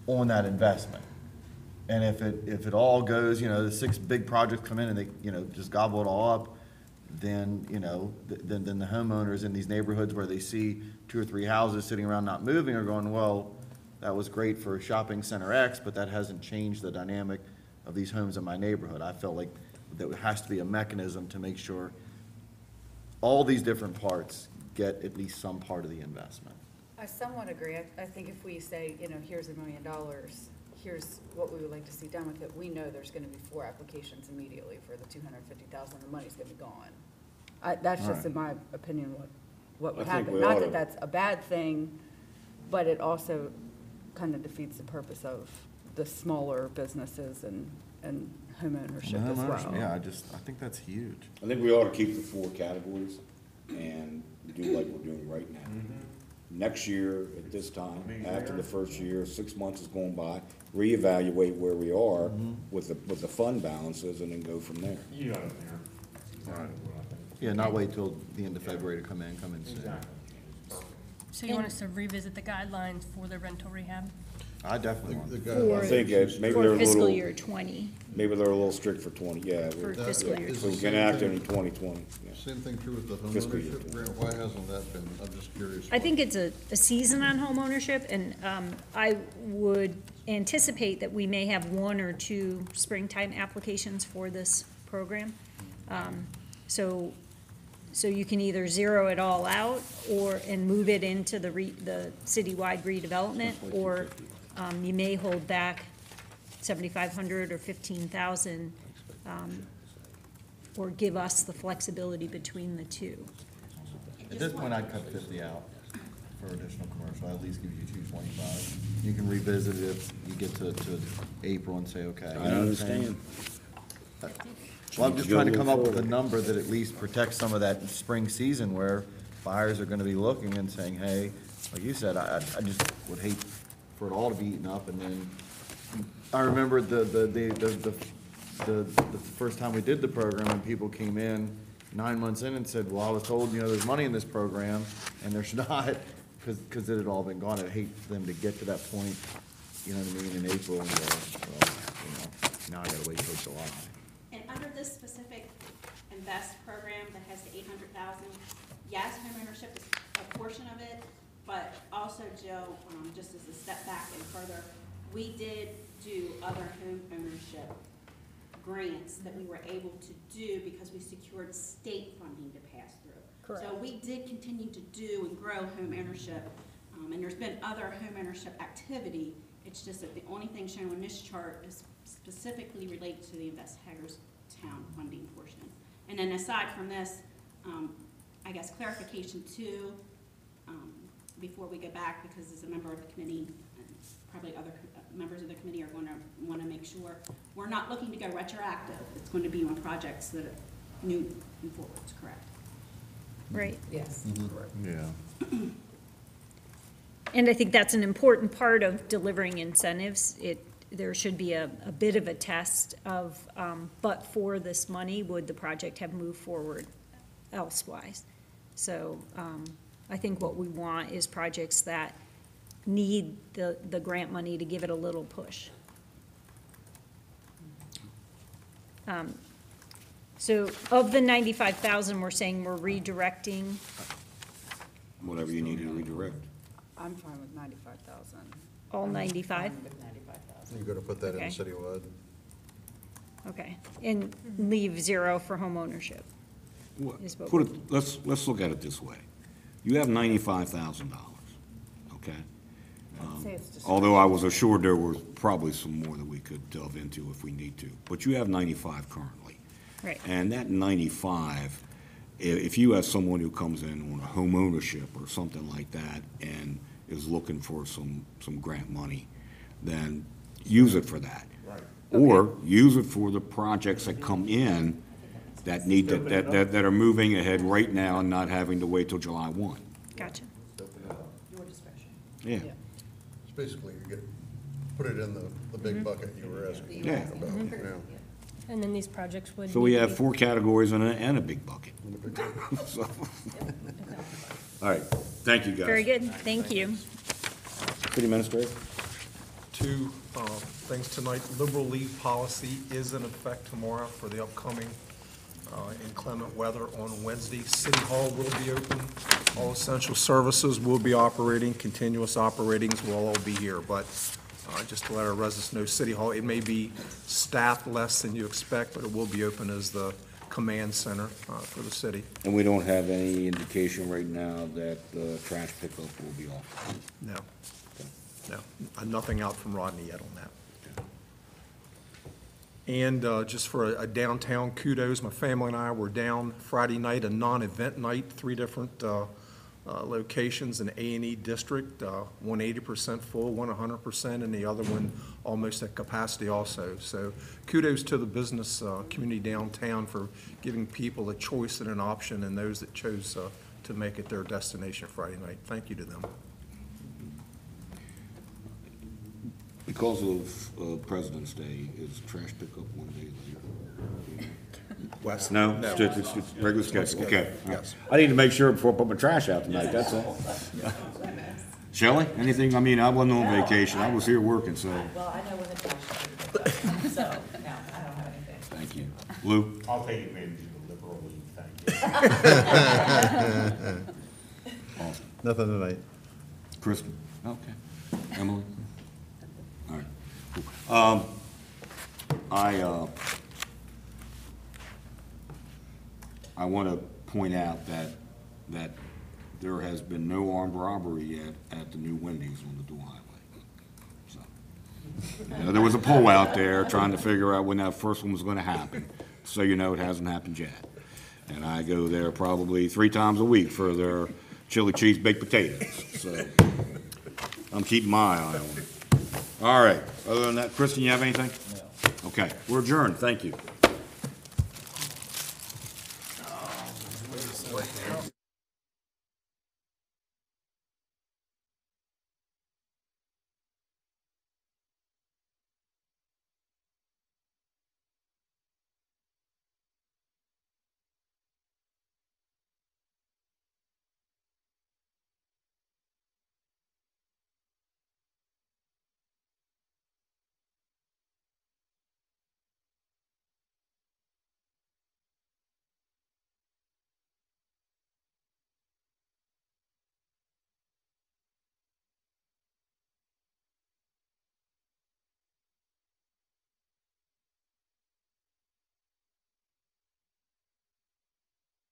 on that investment. And if it all goes, you know, the 6 big projects come in and they, you know, just gobble it all up, then, you know, then the homeowners in these neighborhoods where they see 2 or 3 houses sitting around not moving are going, well, that was great for shopping center X, but that hasn't changed the dynamic of these homes in my neighborhood. I felt like there has to be a mechanism to make sure all these different parts get at least some part of the investment. I somewhat agree. I think if we say, you know, here's $1 million, here's what we would like to see done with it, we know there's gonna be 4 applications immediately for the 250,000, the money's gonna be gone. That's just in my opinion what would I think happen. we Not oughta- that that's a bad thing, but it also kind of defeats the purpose of the smaller businesses and homeownership as well. Yeah, I think that's huge. I think we ought to keep the 4 categories and do like we're doing right now. Next year, at this time, after the first year, 6 months is going by, reevaluate where we are with the fund balances and then go from there. You got it there. Right. Yeah, not wait till the end of February to come in soon. So you want us to revisit the guidelines for the rental rehab? I definitely want. I think maybe For they're a fiscal little, year 20. maybe they're a little strict for 20, yeah. For fiscal year So we can act in 2020, yeah. Same thing true with the Fiscal year homeownership grant, why hasn't that been, I'm just curious. I think it's a season on homeownership, and I would anticipate that we may have 1 or 2 springtime applications for this program. So you can either zero it all out and move it into the citywide redevelopment, or you may hold back 7,500 or 15,000, or give us the flexibility between the two. At this point, I'd cut 50 out for additional commercial, at least give you 225. You can revisit it if you get to April and say, okay. I understand. Well, I'm just trying to come up with a number that at least protects some of that spring season where buyers are gonna be looking and saying, hey, like you said, I just would hate for it all to be eaten up. And then, I remember the first time we did the program, and people came in 9 months in and said, well, I was told, there's money in this program, and there's not, because it had all been gone. I'd hate for them to get to that point, you know what I mean, in April, and go, well, now I gotta wait till July. And under this specific invest program that has the 800,000, yes, homeownership is a portion of it, but also, Joe, just as a step back and further, we did do other home ownership grants that we were able to do because we secured state funding to pass through. Correct. So we did continue to do and grow home ownership, and there's been other home ownership activity. It's just that the only thing shown on this chart is specifically related to the Invest Hagerstown funding portion. And then aside from this, I guess clarification too, before we go back, because as a member of the committee, and probably other members of the committee are going to want to make sure, we're not looking to go retroactive. It's going to be on projects that are new and forwards, correct? Right. Yes. Correct. Yeah. And I think that's an important part of delivering incentives. There should be a bit of a test of, but for this money, would the project have moved forward elsewise? So I think what we want is projects that need the grant money to give it a little push. So of the 95,000, we're saying we're redirecting. Whatever you need to redirect. I'm fine with 95,000. All 95? With 95,000. You're gonna put that in Okay. citywide? Okay, and leave 0 for home ownership. Is what Put it, let's look at it this way. You have $95,000, okay? Say it's just- Although I was assured there was probably some more that we could delve into if we need to. But you have 95 currently. Right. And that 95, if you have someone who comes in on a home ownership or something like that and is looking for some grant money, then use it for that. Right. Or use it for the projects that come in that need, that are moving ahead right now and not having to wait till July 1. Gotcha. Your discretion. Yeah. It's basically, you put it in the big bucket you were asking Yeah. about, yeah. And then these projects would. So we need to have be- 4 categories and a big bucket. So- All right, thank you, guys. Very good, thank you. City Administrator? Two things tonight. Liberal leave policy is in effect tomorrow for the upcoming inclement weather on Wednesday. City Hall will be open. All essential services will be operating. Continuous operatings will all be here. But just to let our residents know, City Hall, it may be staffed less than you expect, but it will be open as the command center for the city. And we don't have any indication right now that the trash pickup will be off? No. No, nothing out from Rodney yet on that. And just for a downtown kudos, my family and I were down Friday night, a non-event night, 3 different locations in A&E district, one 80% full, one 100%, and the other one almost at capacity also. So kudos to the business community downtown for giving people a choice and an option, and those that chose to make it their destination Friday night. Thank you to them. Because of President's Day, is trash pickup one day later? West? No? No. It's regular schedule, okay. Yes. I need to make sure before I put my trash out tonight, that's all. Shelley, anything? I mean, I wasn't on vacation, I was here working, so. Well, I know when the trash is, so, no, I don't have anything. Thank you. Lou? I'll take advantage of the liberal leave, thank you. Awesome. Nothing tonight. Kristen? Okay. Emily? All right. Cool. I want to point out that there has been no armed robbery yet at the new Wendy's on the dual highway. So, you know, there was a poll out there trying to figure out when that first one was going to happen. So you know it hasn't happened yet. And I go there probably 3 times a week for their chili cheese baked potatoes. So I'm keeping my eye on it. All right. Other than that, Kristen, you have anything? No. Okay. We're adjourned. Thank you.